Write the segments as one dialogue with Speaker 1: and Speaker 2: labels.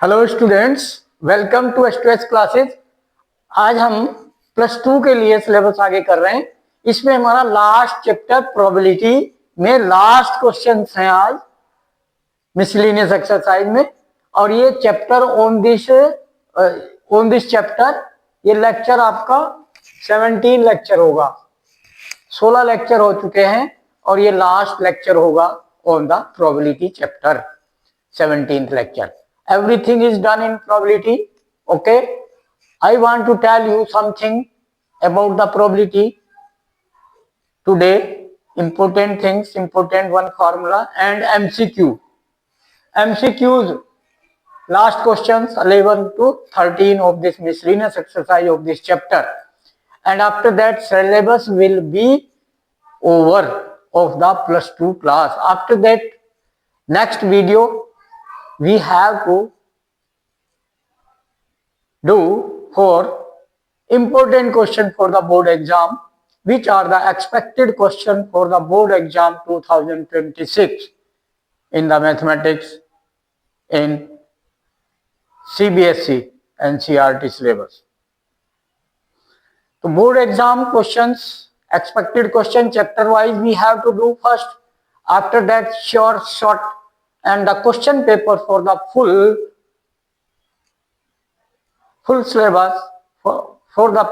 Speaker 1: Hello students, welcome to S2S classes. आज हम +2 के लिए सिलेबस आगे कर रहे हैं। इसमें हमारा लास्ट चैप्टर प्रोबेबिलिटी में लास्ट क्वेश्चंस हैं आज मिसलेनियस एक्सरसाइज में। और ये चैप्टर ऑन दिस चैप्टर ये लेक्चर आपका 17 लेक्चर होगा। 16 लेक्चर हो चुके हैं और ये लास्ट लेक्चर होगा on the probability chapter, 17th lecture. Everything is done in probability. Okay, I want to tell you something about the probability today. Important things, important one formula and MCQ. MCQs, last questions 11 to 13 of this miscellaneous exercise of this chapter, and after that syllabus will be over of the +2 class. After that, next video we have to do for important question for the board exam, which are the expected question for the board exam 2026 in the mathematics in CBSE NCERT syllabus. So board exam questions, expected question chapter wise we have to do first. After that short and the question paper for the full syllabus for the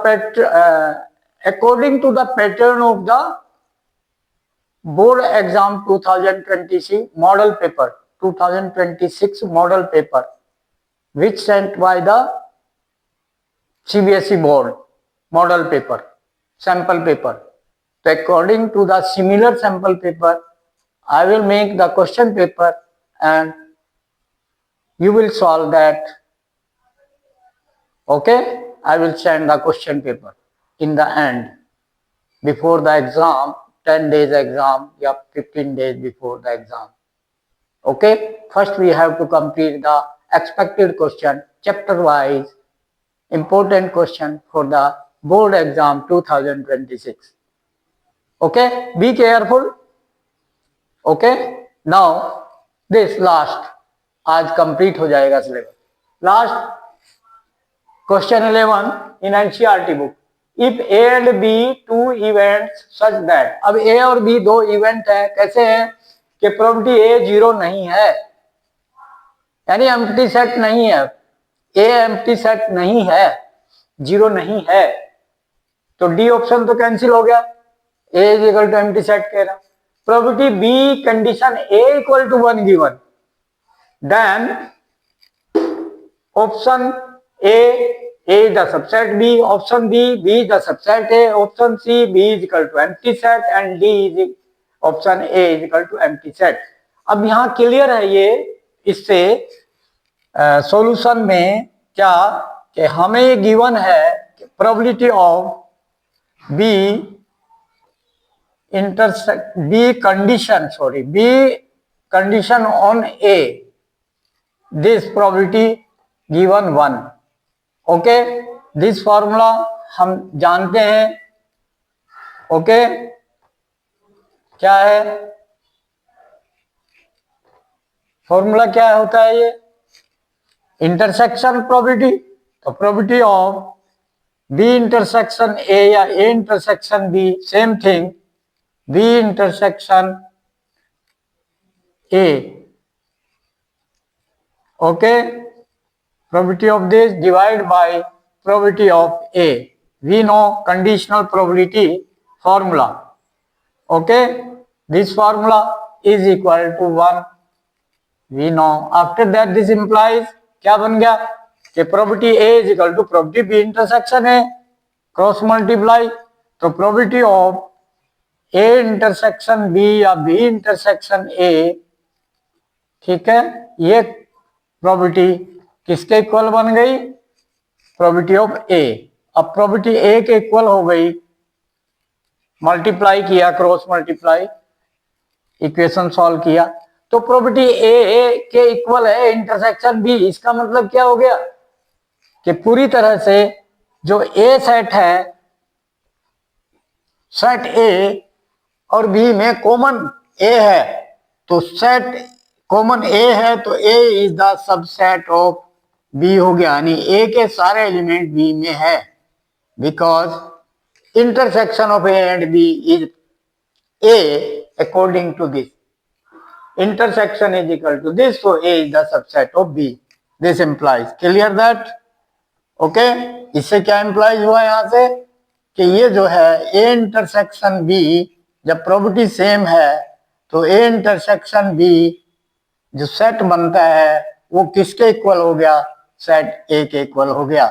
Speaker 1: according to the pattern of the board exam 2026 model paper, 2026 model paper, which sent by the CBSE board model paper, sample paper. So according to the similar sample paper, I will make the question paper and you will solve that. Okay, I will send the question paper in the end before the exam, 10 days exam or 15 days before the exam. Okay, first we have to complete the expected question chapter wise, important question for the board exam 2026. Okay, be careful. Okay, now this last आज complete हो जाएगा syllabus. Last question 11 in NCERT book. If A and B two events such that, अब A और B दो event है, कैसे हैं कि प्रोबेबिलिटी A 0 नहीं है, यानी एम्प्टी सेट नहीं है, A एम्प्टी सेट नहीं है, 0 नहीं है, तो D ऑप्शन तो कैंसिल हो गया, A is equal to empty set कह रहा. Probability B condition A equal to 1 given, then option A is the subset B, option B is the subset A, option C B is equal to empty set and D is option A is equal to empty set. अब यहाँ clear है ये, इससे solution में क्या कि हमें ये गिवन है probability of B intersect B condition on A, this probability given 1. Okay, this formula हम जानते हैं. ओके, क्या है फॉर्मूला, क्या होता है ये इंटरसेक्शन प्रोबेबिलिटी. तो probability of B intersection A या A intersection B, same thing, B intersection A. Okay, probability of this divided by probability of A. We know conditional probability formula. Okay, this formula is equal to 1. We know. After that this implies क्या बन गया कि probability A is equal to probability B intersection A, cross multiply, तो probability of A intersection B या B intersection A, ठीक है, ये probability किसके इक्वल बन गई, प्रोबेबिलिटी ऑफ ए. अब प्रोबेबिलिटी ए के इक्वल हो गई, मल्टीप्लाई किया, क्रॉस मल्टीप्लाई, इक्वेशन सॉल्व किया, तो प्रोबेबिलिटी ए के इक्वल है इंटरसेक्शन बी. इसका मतलब क्या हो गया कि पूरी तरह से जो ए सेट है, सेट ए और बी में कॉमन ए है, तो सेट कॉमन ए है तो A is the subset of B हो गया, यानी ए के सारे एलिमेंट बी में है, because intersection of A and B is A according to this, intersection is equal to this, so A is the subset of B. This implies, clear that? Okay, इससे क्या implies हुआ यहाँ से कि ये जो है A intersection B, जब प्रॉपर्टी सेम है तो A intersection B जो सेट बनता है वो किसके इक्वल हो गया, सेट A के इक्वल हो गया।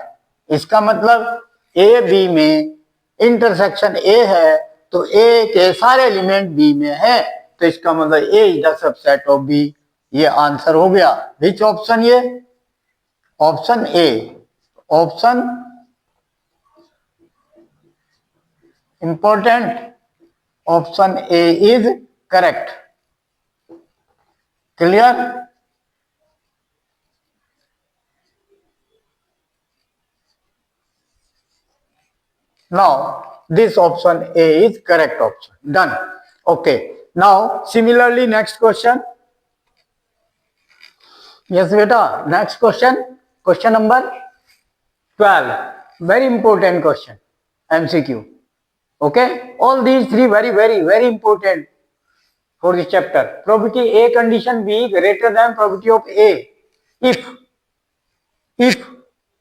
Speaker 1: इसका मतलब A B में इंटरसेक्शन A है तो A के सारे एलिमेंट B में है, तो इसका मतलब A is the subset of B। ये आंसर हो गया। Which option? ये option A, option important, option A is correct. Clear? Now this option A is correct option. Done. Okay. Now similarly next question. Yes beta, next question. Question number 12. Very important question. MCQ. Okay. All these three very important for this chapter. Probability A condition B greater than probability of A. If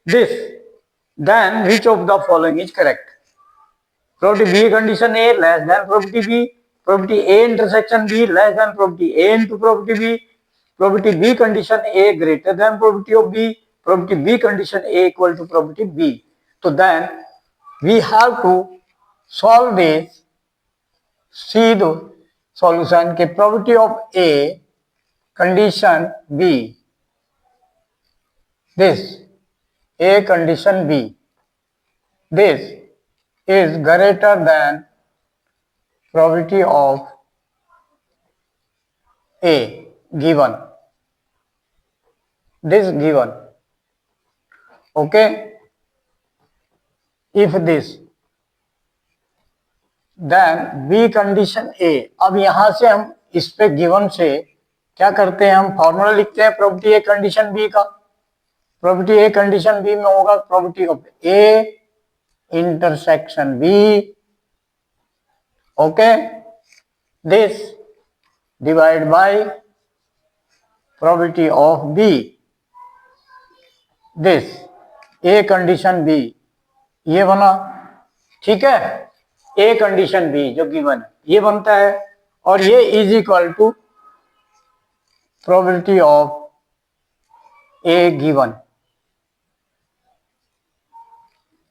Speaker 1: this, then which of the following is correct? Probability B condition A less than probability B, probability A intersection B less than probability A into probability B, probability B condition A greater than probability of B, probability B condition A equal to probability B. So then we have to solve this, see the solution के probability of A condition B, this A condition B, this is greater than probability of A given, this given. Okay, if this, then B condition A. अब यहां से हम इस पे given से क्या करते हैं, हम फॉर्मूला लिखते हैं प्रोबेबिलिटी ए कंडीशन बी का। प्रोबेबिलिटी ए कंडीशन बी में होगा probability of A intersection B, okay, this divided by probability of B, this A condition B, ये बना, ठीक है। A condition B जो गिवन ये बनता है और ये is equal to probability of A given।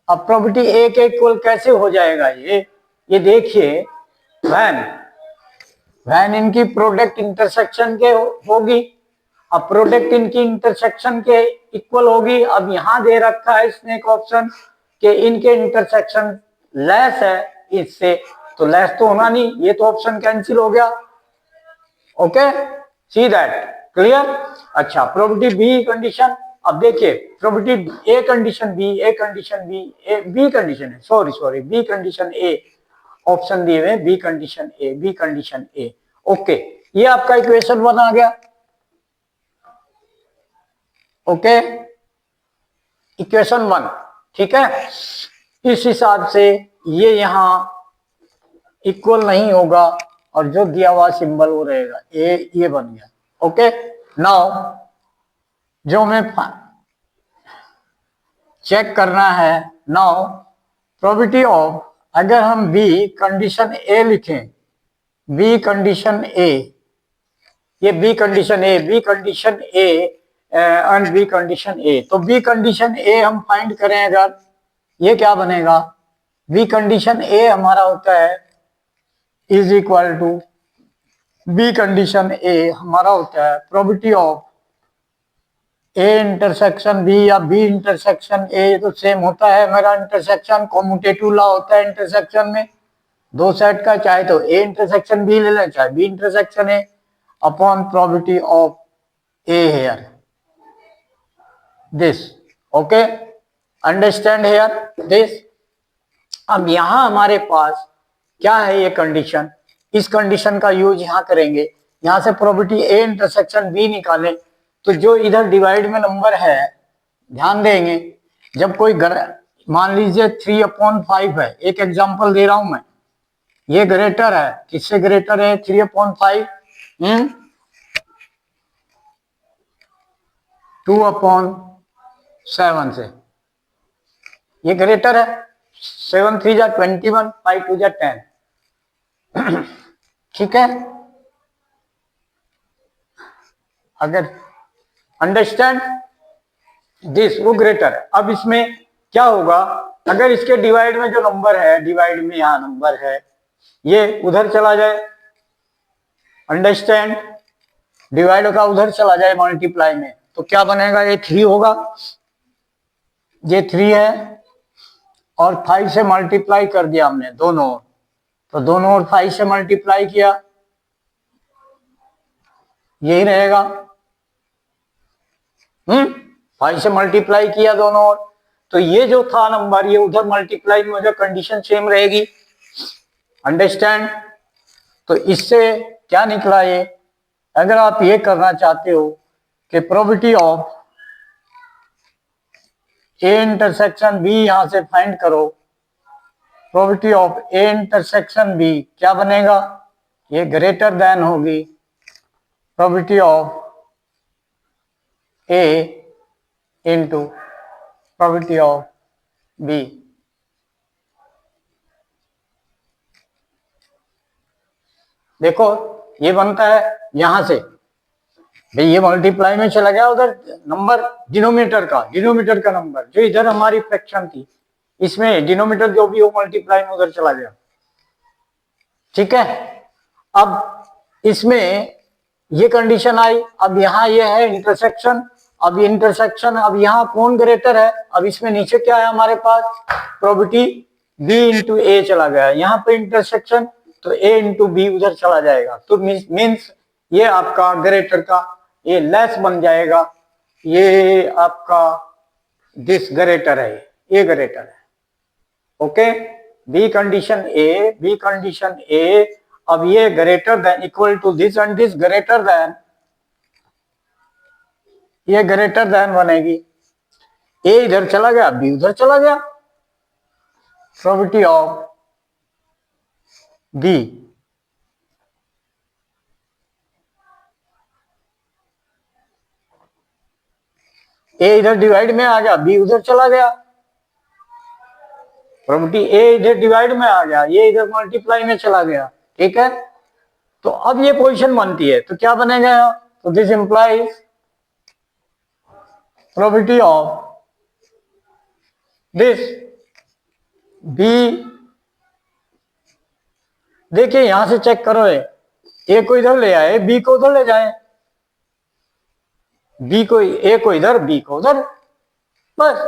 Speaker 1: अब प्रॉपर्टी ए के इक्वल कैसे हो जाएगा ये देखिए, वैन इनकी प्रोडक्ट इंटरसेक्शन के होगी, अब प्रोडक्ट इनकी इंटरसेक्शन के इक्वल होगी। अब यहां दे रखा है इसने एक ऑप्शन कि इनके इंटरसेक्शन लेस है इससे, तो लेस तो होना नहीं, ये तो ऑप्शन कैंसिल हो गया। Okay, see that, clear? अच्छा, प्रोबेबिलिटी बी कंडीशन, अब देखिए probability A condition B, A condition B, A B condition है, sorry B condition A, option दिए हुए B condition A, B condition A. Okay, ये आपका इक्वेशन 1 आ गया। ओके, इक्वेशन 1, ठीक है। इस हिसाब से ये यहां इक्वल नहीं होगा और जो दिया हुआ सिंबल वो रहेगा ए, ये बन गया। ओके, नाउ जो हमें चेक करना है, नाउ प्रोबेबिलिटी ऑफ, अगर हम बी कंडीशन ए लिखें, बी कंडीशन ए, ये B condition A, B condition A and B condition A, तो बी कंडीशन ए हम फाइंड करें अगर, ये क्या बनेगा, बी कंडीशन ए हमारा होता है is equal to, B condition A हमारा होता है probability of A intersection B या बी इंटरसेक्शन ए, तो सेम होता है मेरा इंटरसेक्शन, कॉम्यूटेटिव लॉ होता है इंटरसेक्शन में दो सेट का, चाहे तो ए इंटरसेक्शन बी ले लें चाहे B intersection A, upon probability of A here, this. Okay, understand here this. अब यहां हमारे पास क्या है, ये कंडीशन, इस कंडीशन का यूज यहां करेंगे यहाँ से प्रोबेबिलिटी ए इंटरसेक्शन बी निकालें तो जो इधर डिवाइड में नंबर है, ध्यान देंगे जब कोई मान लीजिए 3/5 है, एक एग्जांपल दे रहा हूं मैं, ये ग्रेटर है, किससे ग्रेटर है 3/5? 2/7 से, ये ग्रेटर है। 7 3 जा 21, 5 2 जा 10। ठीक है, अगर अंडरस्टैंड दिस, वो ग्रेटर है। अब इसमें क्या होगा, अगर इसके डिवाइड में जो नंबर है, डिवाइड में यहां नंबर है, ये उधर चला जाए, अंडरस्टैंड, डिवाइड का उधर चला जाए मल्टीप्लाई में, तो क्या बनेगा, ये 3 होगा, ये 3 है और 5 से मल्टीप्लाई कर दिया हमने दोनों ओर, तो दोनों ओर 5 से मल्टीप्लाई किया, यही रहेगा। 5 से मल्टीप्लाई किया दोनों ओर, तो ये जो था नंबर, ये उधर मल्टीप्लाई में जो कंडीशन सेम रहेगी, अंडरस्टैंड। तो इससे क्या निकला ये, अगर आप ये करना चाहते हो कि probability of A intersection B यहां से फाइंड करो, probability of A intersection B क्या बनेगा, ये ग्रेटर देन होगी probability of A into probability of B. देखो ये बनता है यहां से, भाई ये मल्टीप्लाई में चला गया उधर नंबर, डिनोमिनेटर का नंबर, जो इधर हमारी फ्रैक्शन थी, इसमें डिनोमिनेटर जो भी हो मल्टीप्लाई में उधर चला गया। ठीक है, अब इसमें ये कंडीशन आई, अब यहाँ ये है इंटरसेक्शन, अब ये इंटरसेक्शन, अब यहाँ कौन ग्रेटर है, अब इसमें नीचे क्या है हमारे पास, प्रोबेबिलिटी बी इंटू ए चला गया, यहाँ पे इंटरसेक्शन, तो ए इंटू बी उधर चला जाएगा, तो मीन्स ये आपका ग्रेटर का ये लेस बन जाएगा, ये आपका दिस ग्रेटर है, ये ग्रेटर है। ओके, बी कंडीशन ए, अब ये greater than equal to this and this greater than, ये ग्रेटर देन बनेगी, ए इधर चला गया, बी उधर चला गया, प्रोबेबिलिटी ऑफ बी ए इधर डिवाइड में आ गया, बी उधर चला गया, प्रोबेबिलिटी ए इधर डिवाइड में आ गया, ये इधर मल्टीप्लाई में चला गया। ठीक है, तो अब ये पोजीशन बनती है, तो क्या बनेगा, तो this implies probability of this B, देखिए यहां से चेक करो, ए को इधर ले आए, बी को उधर ले जाए, बी को ए को इधर, बी को उधर, बस,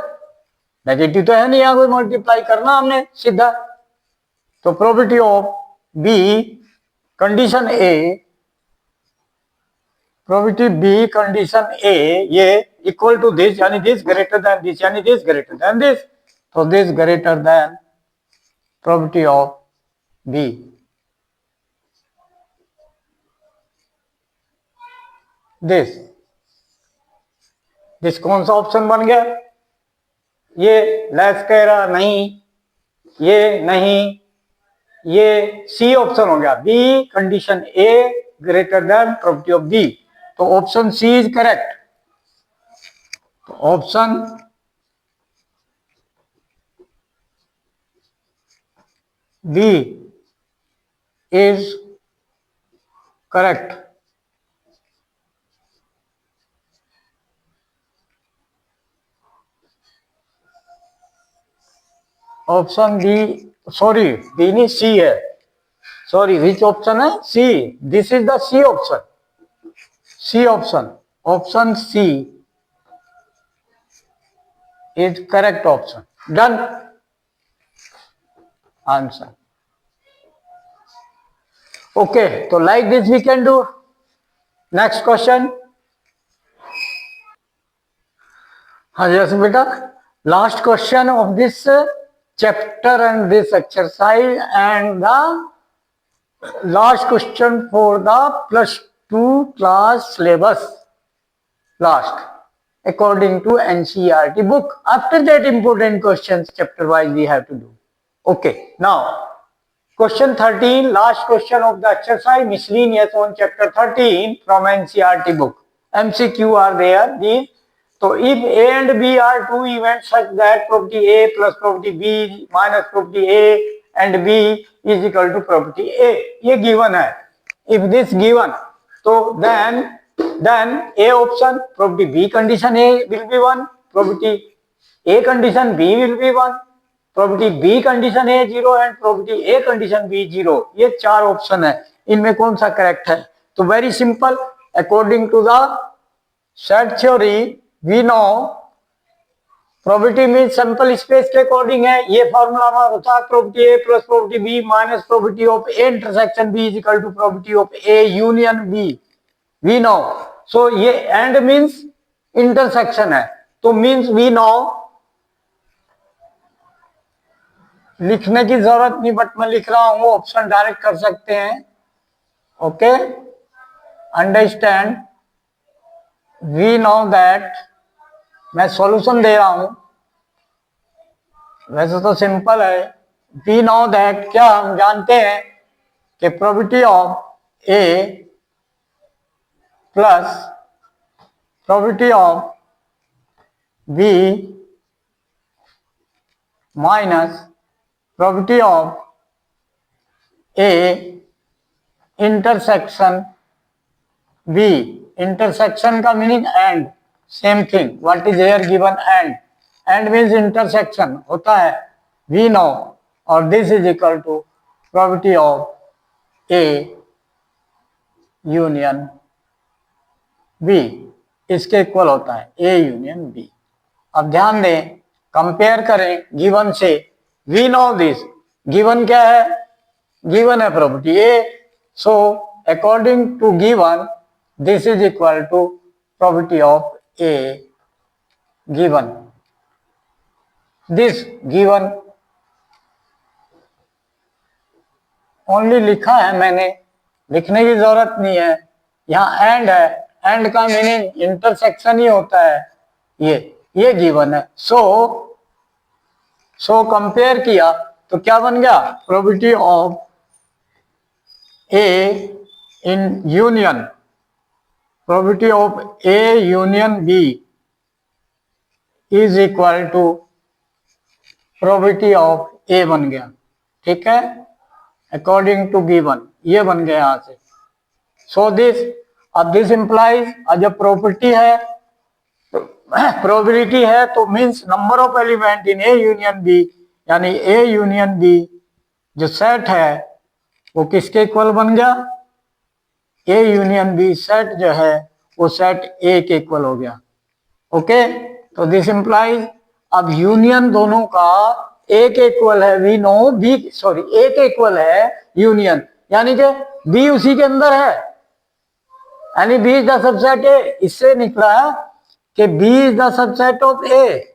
Speaker 1: नेगेटिव तो है नहीं, यहां कोई मल्टीप्लाई करना हमने सीधा, तो probability of B condition A, probability B condition A, ये इक्वल टू दिस, यानी दिस ग्रेटर देन दिस, यानी दिस ग्रेटर देन दिस, तो this greater than probability of B. This कौन सा ऑप्शन बन गया, ये लेस कह रहा नहीं, ये नहीं, ये सी ऑप्शन हो गया, B condition A greater than probability of B, तो ऑप्शन सी इज करेक्ट। तो option B is correct. Option B, sorry B नहीं सी है, सॉरी विच ऑप्शन है, C, this is the C option, C option, option C is correct option, done answer. Okay, तो like this we can do. Next question, हाँ जैसे बेटा, last question of this chapter and this exercise and the last question for the 2 class syllabus last according to NCERT book. After that, important questions chapter wise we have to do. Okay, now question 13, last question of the exercise, miscellaneous on chapter 13 from NCERT book. MCQ are there. These. So if A and B are two events such that property A plus property B minus property A and B is equal to property A, ये given है. If this given, so then A option, property B condition A will be 1, property A condition B will be 1, property B condition A 0 and property A condition B 0. ये चार option है, इनमें कौन सा correct है? तो very simple, according to the set theory we know probability mean sample space के according है. ये फॉर्मूला हमारा होता है probability A plus probability B minus probability of A intersection B is equal to probability of A union B. We know, so ये and means intersection है, तो means we know, लिखने की जरूरत नहीं बट मैं लिख रहा हूं, ऑप्शन डायरेक्ट कर सकते हैं. Okay, understand, we know that, मैं सॉल्यूशन दे रहा हूं, वैसे तो सिंपल है. वी नो दैट, क्या हम जानते हैं कि probability of A plus probability of B minus probability of A intersection B. Intersection का meaning and, same thing. What is here given? And. And means intersection होता है, वी नो, और this is equal to probability of A union B. इसके equal होता है ए union B. अब ध्यान दें, कंपेयर करें गिवन से. वी नो दिस, गिवन क्या है? गिवन है probability A, so according to given this is equal to probability of A given. This given only लिखा है मैंने, लिखने की जरूरत नहीं है. यहाँ एंड है, एंड का मीनिंग इंटरसेक्शन ही होता है. ये गिवन है. सो कंपेयर किया तो क्या बन गया? Probability of A in union, probability of A union B is equal to probability of A बन गया. ठीक है, अकॉर्डिंग टू गिवन ये बन गया यहां से. सो दिस, अब दिस इंप्लाइज, जब प्रॉपर्टी है, प्रोबेबिलिटी है, तो means number of element in A union B, यानी ए यूनियन बी जो सेट है वो किसके इक्वल बन गया? ए यूनियन बी सेट जो है वो सेट ए के इक्वल हो गया. ओके, तो दिस इंप्लाइज, अब यूनियन दोनों का ए के इक्वल है. वी नो बी, सॉरी, ए के इक्वल है यूनियन, यानी कि बी उसी के अंदर है, यानी B is the subset A. इससे निकला कि B is the subset of A.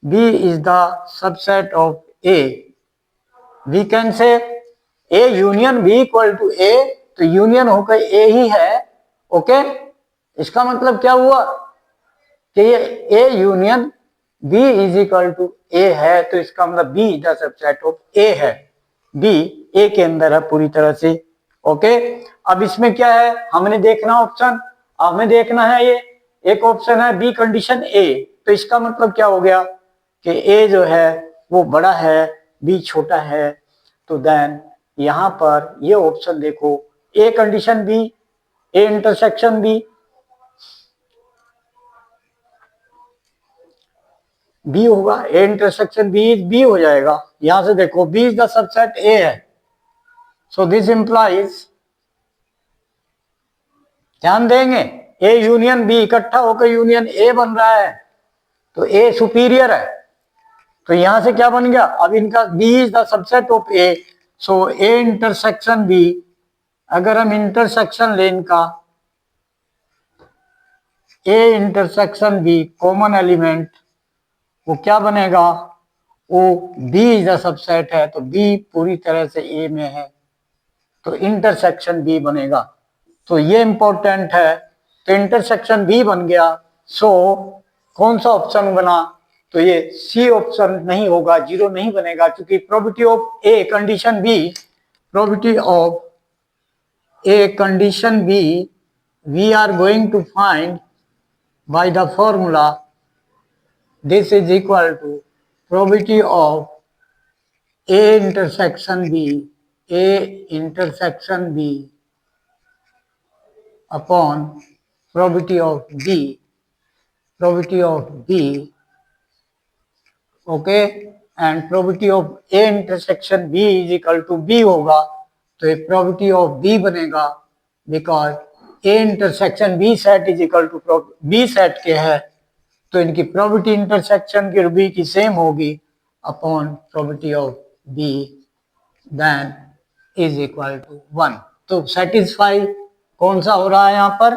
Speaker 1: B is the subset of A. We can say A union B equal to A, तो यूनियन होकर ए ही है. ओके, इसका मतलब क्या हुआ कि ये A union B is equal to A है, तो इसका मतलब B the subset of A है. बी ए के अंदर है पूरी तरह से. ओके, अब इसमें क्या है हमने देखना ऑप्शन, हमें देखना है ये एक ऑप्शन है बी कंडीशन ए. तो इसका मतलब क्या हो गया कि ए जो है वो बड़ा है, बी छोटा है. तो देन यहां पर ये ऑप्शन देखो, A condition B, A intersection B, B होगा, ए इंटरसेक्शन बी हो जाएगा. यहां से देखो B is the subset A है. सो दिस इंप्लाइज, ध्यान देंगे, ए यूनियन बी इकट्ठा होकर यूनियन ए बन रहा है, तो ए सुपीरियर है. तो यहां से क्या बन गया? अब इनका B is the subset of A, so A intersection B. अगर हम इंटरसेक्शन लें इनका, A intersection B common element, वो क्या बनेगा? वो बी इज द सबसेट है, तो बी पूरी तरह से ए में है, तो इंटरसेक्शन बी बनेगा. तो ये इंपॉर्टेंट है। तो इंटरसेक्शन बी बन गया। सो कौन सा ऑप्शन बना? तो ये सी ऑप्शन नहीं होगा, जीरो नहीं बनेगा, क्योंकि probability of A condition B, probability of A condition B we are going to find by the formula this is equal to probability of A intersection B, A intersection B upon probability of B, probability of B, okay, and probability of A intersection B is equal to B होगा, तो ये probability of B बनेगा, because A intersection B set is equal to B set के है, तो इनकी probability intersection की B की सेम होगी upon probability of B, then is equal to 1। तो सेटिस्फाई कौन सा हो रहा है यहाँ पर?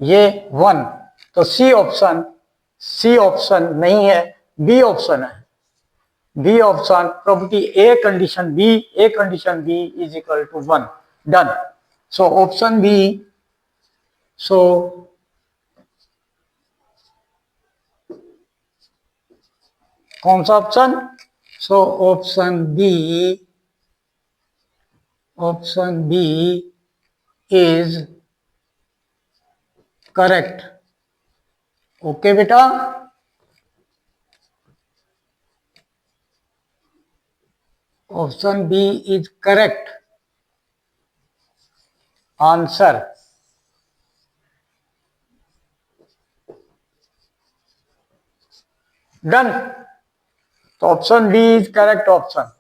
Speaker 1: ये 1। तो सी ऑप्शन नहीं है, बी ऑप्शन है। B option probability A condition B is equal to 1। Done. So option B, so कौन सा option? So option B is correct. Okay बेटा, option B is correct answer. Done. तो option B is correct option.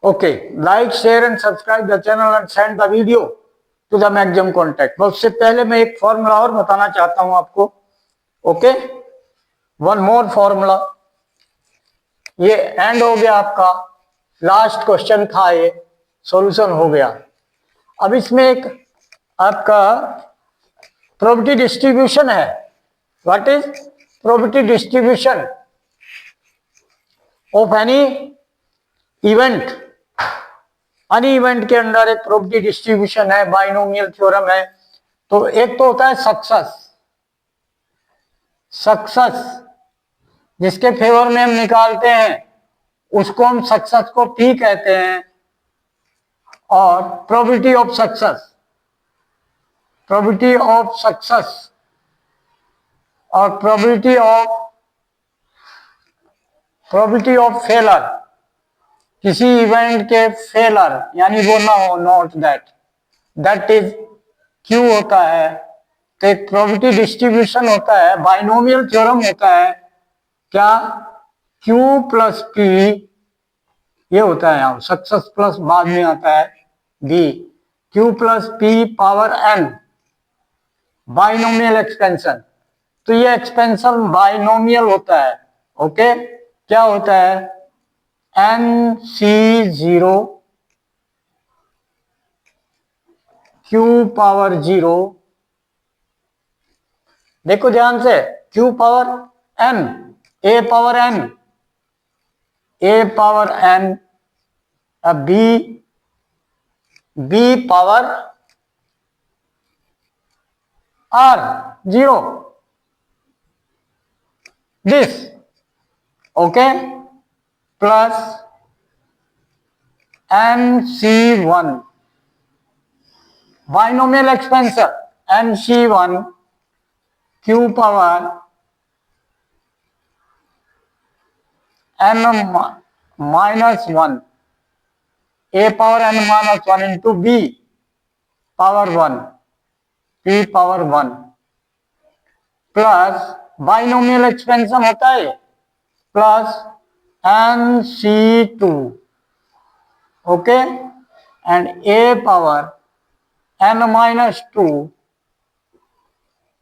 Speaker 1: Okay, like share and subscribe the channel and send the video to the maximum contact. उससे पहले मैं एक formula और बताना चाहता हूं आपको। Okay, one more formula. ये एंड हो गया आपका, लास्ट क्वेश्चन था, ये सॉल्यूशन हो गया। अब इसमें एक आपका प्रोबेबिलिटी डिस्ट्रीब्यूशन है। What is probability distribution of any event? Any event के अंदर एक प्रोबेबिलिटी डिस्ट्रीब्यूशन है, बाइनोमियल थ्योरम है। तो एक तो होता है सक्सेस जिसके फेवर में हम निकालते हैं उसको हम सक्सेस को पी कहते हैं। और प्रोबेबिलिटी ऑफ सक्सेस और प्रोबेबिलिटी ऑफ फेलर, किसी इवेंट के फेलर यानी वो ना हो, नॉट दैट इज क्यू होता है। तो एक प्रोबेबिलिटी डिस्ट्रीब्यूशन होता है, बाइनोमियल थ्योरम होता है। क्या? Q प्लस P, ये होता है यहाँ सक्सेस प्लस बाद में आता है B, Q plus P power N, binomial expansion. तो ये एक्सपेंशन बाइनोमियल होता है। ओके, क्या होता है? NC0 Q पावर 0, देखो ध्यान से, Q power N, A power N, अब B power R 0, this. Okay, plus NC1 binomial expansion, NC1 Q power N minus 1, A power N minus 1 into B power 1, P power 1, plus binomial expansion होता है plus NC2, okay, and A power N minus 2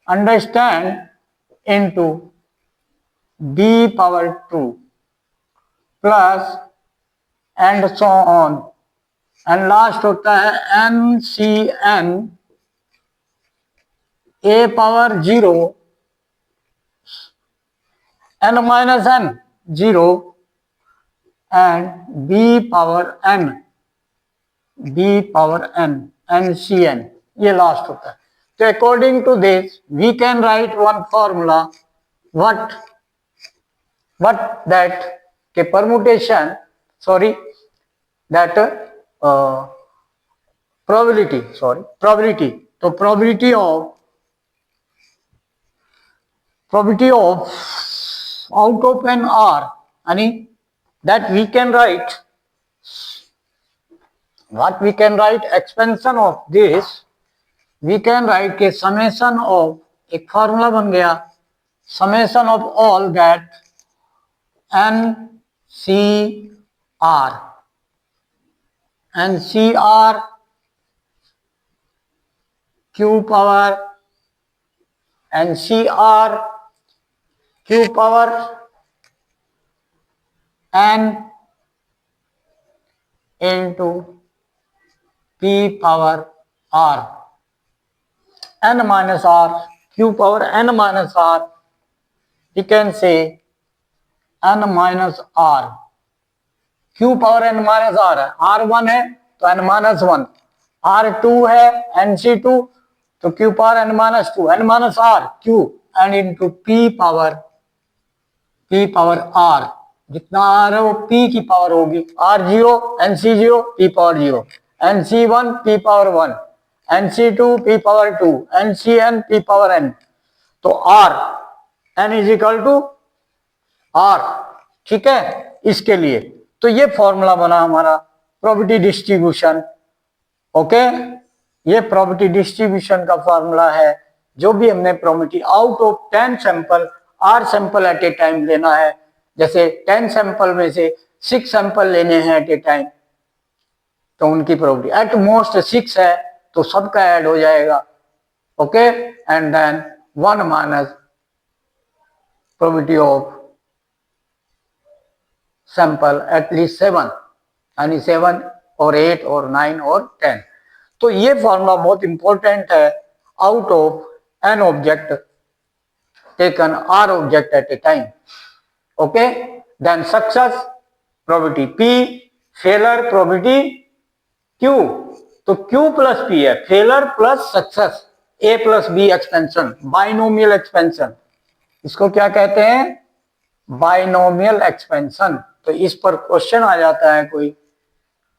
Speaker 1: understand into B power 2 plus and so on, and last होता है NCN A power 0 N minus N 0 and B power N and C N, ये last होता है। तो according to this we can write one formula what that के permutation, sorry that probability, तो probability of out of an R, यानी that we can write expansion of this, we can write के summation of, एक formula बन गया, summation of all that NCR Q power NCR Q power N into P power R, N minus R, Q power N minus R, you can say N minus R, Q power N minus R है, R1 है तो N minus 1, R2 है NC2 तो Q power N minus 2, N minus R Q and into P power R, जितना R है वो P की power होगी, R0 NC0 P power 0, NC1 P power 1, NC2 P power 2, NCN P power N, तो R N is equal to R, ठीक है। इसके लिए तो ये फॉर्मूला बना हमारा प्रोबेबिलिटी डिस्ट्रीब्यूशन, ओके। ये प्रोबेबिलिटी डिस्ट्रीब्यूशन का फॉर्मूला है। जो भी हमने probability out of 10 sample R sample at a time लेना है, जैसे 10 सैंपल में से 6 सैंपल लेने हैं एट ए टाइम, तो उनकी प्रोबेबिलिटी एट मोस्ट 6 है तो सबका ऐड हो जाएगा, okay. And then 1 minus probability of sample at least 7, यानी 7 और 8 और 9 और 10। तो ये फॉर्मूला बहुत इंपॉर्टेंट है। Out of N object taken R object at a time, okay. Then success probability P, failure probability Q, तो Q प्लस P है, failure plus success, A plus B expansion, binomial expansion, इसको क्या कहते हैं, binomial expansion. तो इस पर question आ जाता है कोई,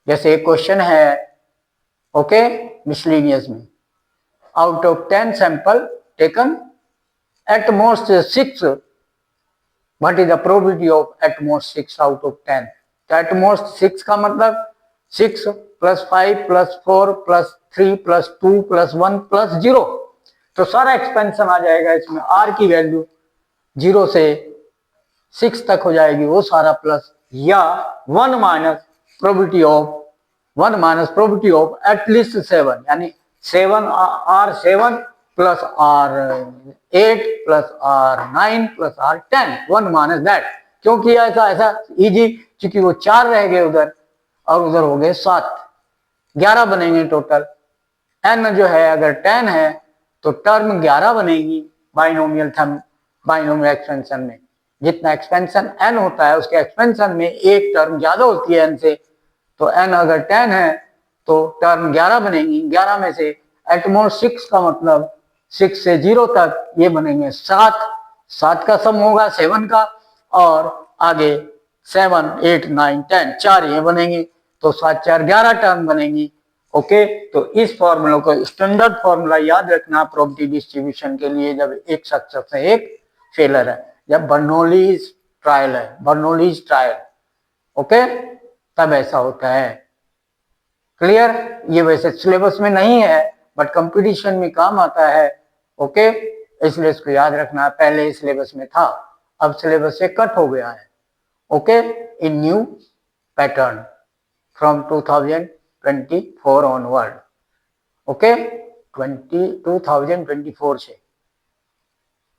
Speaker 1: जैसे एक क्वेश्चन है, ओके, मिसलेनियस में, out of 10 sample taken at most 6, what is the probability of at most 6 out of 10। तो एट मोस्ट 6 का मतलब 6 plus 5 plus 4 plus 3 plus 2 plus 1 plus 0, तो सारा एक्सपेंशन आ जाएगा इसमें। R की वैल्यू 0 से 6 तक हो जाएगी वो सारा प्लस, या 1 माइनस प्रोबेबिलिटी ऑफ एटलीस्ट 7, यानी 7 R7 plus R8 plus R9 plus R10, 1 minus that. क्यों किया ऐसा इजी, क्योंकि वो 4 रह गए उधर और उधर हो गए 7, 11 बनेंगे टोटल। n जो है अगर 10 है तो टर्म 11 बनेगी बाइनोमियल एक्सपेंशन में। जितना एक्सपेंशन n होता है उसके एक्सपेंशन में एक टर्म ज्यादा होती है n से, तो n अगर 10 है तो टर्म 11 बनेगी। 11 में से एटमोस्ट 6 का मतलब 6 से 0 तक ये बनेंगे 7, 7 का सम होगा 7 का, और आगे 7 8 9 10 4 ये बनेंगे, तो 7 4 11 टर्म बनेंगी, ओके। तो इस फॉर्मूला को स्टैंडर्ड फॉर्मूला याद रखना प्रोबेबिलिटी डिस्ट्रीब्यूशन के लिए, जब एक सक्सेस है एक फेलर है, जब बर्नौलीज ट्रायल, ओके, तब ऐसा होता है। क्लियर? ये वैसे सिलेबस में नहीं है बट कंपटीशन में काम आता है, ओके, इसलिए इसको याद रखना। पहले सिलेबस में था, अब सिलेबस से कट हो गया है, okay, in new pattern from 2024 onward, okay. 2024 से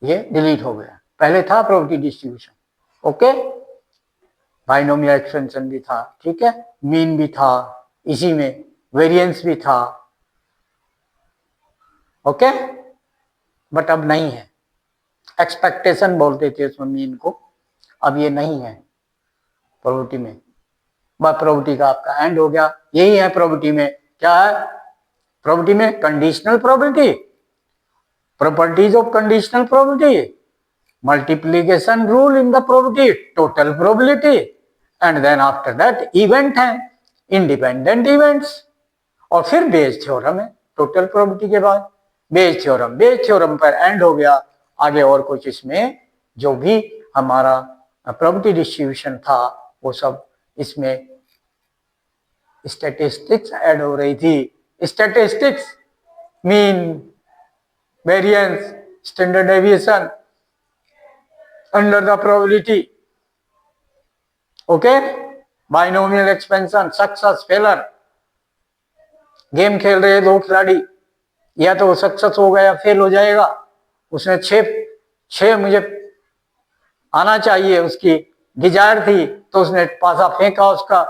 Speaker 1: ये डिलीट हो गया, पहले था probability distribution, okay, binomial expansion भी था, ठीक है, मीन भी था, इसी में वेरिएंस भी था, ओके, बट अब नहीं है। एक्सपेक्टेशन बोलते थे उसमें मीन को, अब ये नहीं है प्रोबेबिलिटी में। बस प्रोबेबिलिटी का आपका एंड हो गया। यही है प्रोबेबिलिटी में, क्या है, प्रोबेबिलिटी में conditional probability, properties of conditional probability, multiplication rule in the probability, total probability, and then after that event है, इंडिपेंडेंट इवेंट्स, और फिर बेज थ्योरम है टोटल प्रोबेबिलिटी के बाद। बेज थ्योरम पर एंड हो गया। आगे और कुछ इसमें जो भी हमारा प्रोबेबिलिटी डिस्ट्रीब्यूशन था वो सब इसमें स्टैटिस्टिक्स ऐड हो रही थी। Statistics mean, variance, standard deviation under the probability, okay, binomial expansion, success failure. Game खेल रहे दो खिलाड़ी, या तो वो सक्सेस होगा या फेल हो जाएगा। उसने छह मुझे आना चाहिए, उसकी डिजायर थी, तो उसने पासा फेंका उसका,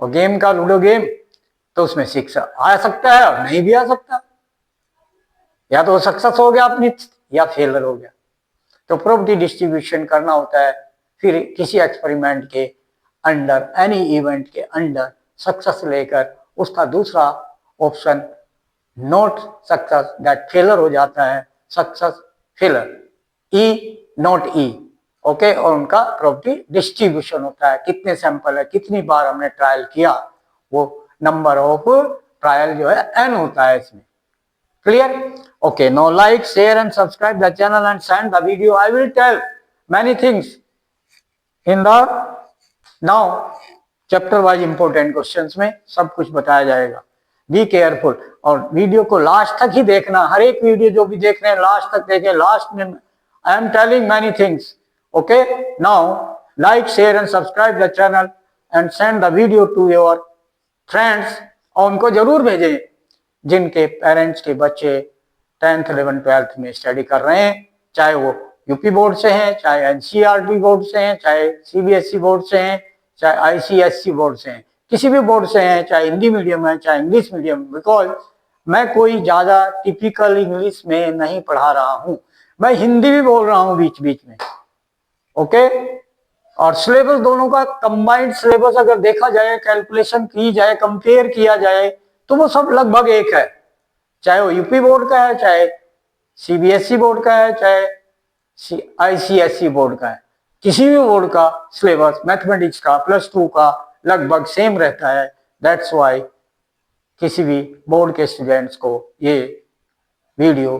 Speaker 1: और गेम का लूडो गेम, तो उसमें 6 आ सकता है और नहीं भी आ सकता, या तो वो सक्सेस हो गया अपनी या फेलर हो गया। तो प्रोबेबिलिटी डिस्ट्रीब्यूशन करना होता है, फिर किसी एक्सपेरिमेंट के अंडर, एनी इवेंट के अंडर सक्सेस लेकर उसका दूसरा epsilon naught success, that failure हो जाता है, success failure, E not E, okay. और उनका प्रोबेबिलिटी डिस्ट्रीब्यूशन होता है, कितने सैंपल है, कितनी बार हमने ट्रायल किया, वो नंबर ऑफ ट्रायल जो है n होता है इसमें। Clear? Okay, now like, share and subscribe the channel and send the video. I will tell many things in the now chapter wise important questions में सब कुछ बताया जाएगा। Be careful और वीडियो को लास्ट तक ही देखना। हर एक वीडियो जो भी देख रहे हैं लास्ट तक देखें। लास्ट में I am telling many things. Okay, now like, share and subscribe the channel and send the video to your friends, और उनको जरूर भेजें जिनके पेरेंट्स के बच्चे 10th 11th 12th में स्टडी कर रहे हैं, चाहे वो यूपी बोर्ड से हैं, चाहे एनसीईआरटी बोर्ड से हैं, चाहे सीबीएसई बोर्ड से हैं, चाहे आईसीएसई बोर्ड से हैं, किसी भी बोर्ड से हैं, चाहे हिंदी मीडियम है, चाहे इंग्लिश मीडियम। बिकॉज मैं कोई ज्यादा टिपिकल इंग्लिश में नहीं पढ़ा रहा हूं, मैं हिंदी भी बोल रहा हूं बीच बीच में, ओके। और सिलेबस दोनों का कंबाइंड सिलेबस अगर देखा जाए, कैलकुलेशन की जाए, कंपेयर किया जाए, तो वो सब लगभग एक है, चाहे वो यूपी बोर्ड का है, चाहे सीबीएसई बोर्ड का है, चाहे आईसीएसई बोर्ड का है। किसी भी बोर्ड का सिलेबस मैथमेटिक्स का +2 का लगभग सेम रहता है। दैट्स वाई किसी भी बोर्ड के स्टूडेंट्स को ये वीडियो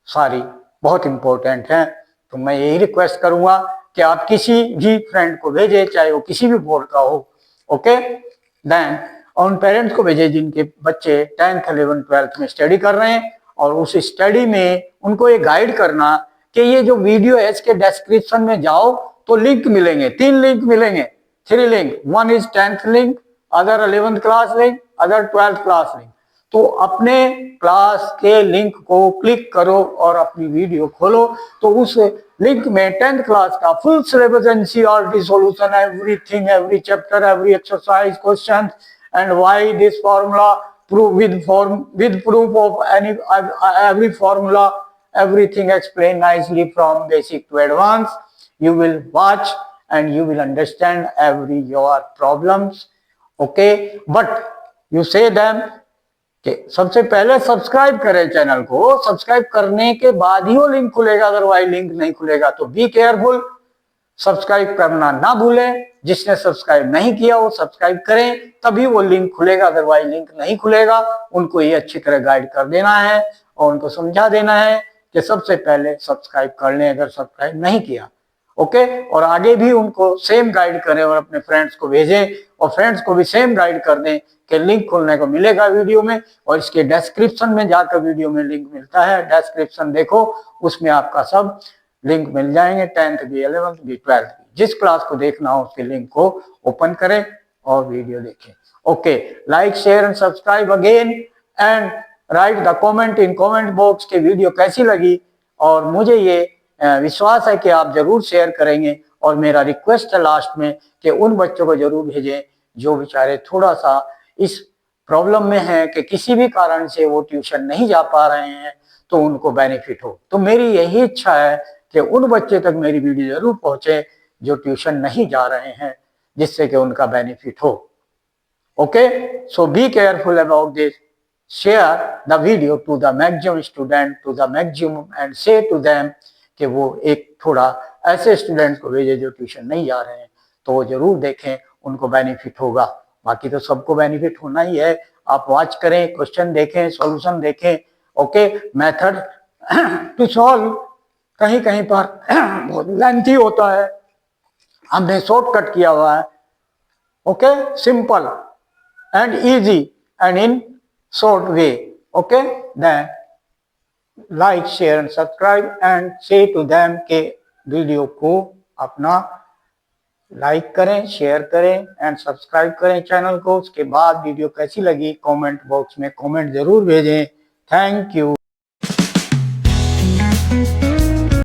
Speaker 1: सारी बहुत इंपॉर्टेंट है। तो मैं यही रिक्वेस्ट करूंगा कि आप किसी भी फ्रेंड को भेजें, चाहे वो किसी भी बोर्ड का हो, ओके। देन उन पेरेंट्स को भेजें जिनके बच्चे 10th 11th 12th में स्टडी कर रहे हैं, और उस स्टडी में उनको ये गाइड करना कि ये जो वीडियो है इसके डिस्क्रिप्शन में जाओ तो लिंक मिलेंगे, 3 लिंक मिलेंगे, 3 link. One is 10th link, other 11th class link, other 12th class link. तो अपने क्लास के लिंक को क्लिक करो और अपनी वीडियो खोलो, तो उस लिंक में 10th क्लास का full syllabus, NCERT solution, everything, every chapter, every exercise, question, and why this formula with proof of every formula, everything explained nicely from basic to advanced. You will watch and you will understand every your problems, okay। But you say them कि सबसे पहले subscribe करें channel को, subscribe करने के बाद ही वो link खुलेगा, अदरवाइज लिंक नहीं खुलेगा। तो बी केयरफुल, सब्सक्राइब करना ना भूलें। जिसने सब्सक्राइब नहीं किया वो सब्सक्राइब करें, तभी वो लिंक खुलेगा, अदरवाइज लिंक नहीं खुलेगा। उनको ये अच्छी तरह गाइड कर देना है और उनको समझा देना है कि सबसे पहले सब्सक्राइब कर लें अगर सब्सक्राइब नहीं किया, ओके। और आगे भी उनको सेम गाइड करें और अपने फ्रेंड्स को भेजें, और फ्रेंड्स को भी सेम गाइड कर दें कि लिंक खुलने को मिलेगा वीडियो में, और इसके डिस्क्रिप्शन में जाकर वीडियो में लिंक मिलता है। डिस्क्रिप्शन देखो, उसमें आपका सब लिंक मिल जाएंगे, 10th भी, 11th भी, 12th भी। जिस क्लास को देखना हो उसके लिंक को ओपन करें और वीडियो देखें, okay. Like, share and subscribe again, and right the comment in comment box के वीडियो कैसी लगी। और मुझे ये विश्वास है कि आप जरूर शेयर करेंगे। और मेरा रिक्वेस्ट है लास्ट में कि उन बच्चों को जरूर भेजें जो बेचारे थोड़ा सा इस प्रॉब्लम में है कि किसी भी कारण से वो ट्यूशन नहीं जा पा रहे हैं, तो उनको बेनिफिट हो। तो मेरी यही इच्छा है कि उन बच्चे तक मेरी वीडियो जरूर पहुंचे जो ट्यूशन नहीं जा रहे हैं, जिससे कि उनका बेनिफिट हो, okay. So be careful about this. share the video to the maximum student, to the maximum, and say to them कि वो एक थोड़ा ऐसे स्टूडेंट को भेजे जो ट्यूशन नहीं जा रहे हैं, तो वो जरूर देखें, उनको बेनिफिट होगा। बाकी तो सबको बेनिफिट होना ही है। आप वॉच करें, क्वेश्चन देखें, सॉल्यूशन देखें। ओके, मेथड टू सॉल्व कहीं कहीं पर बहुत लेंथी होता है, हमने शॉर्टकट किया हुआ है। Okay, simple and easy and in short way. Okay, then like, share and subscribe and say to them के वीडियो को अपना लाइक करें, शेयर करें एंड सब्सक्राइब करें चैनल को। उसके बाद वीडियो कैसी लगी कमेंट बॉक्स में कमेंट जरूर भेजें। Thank you.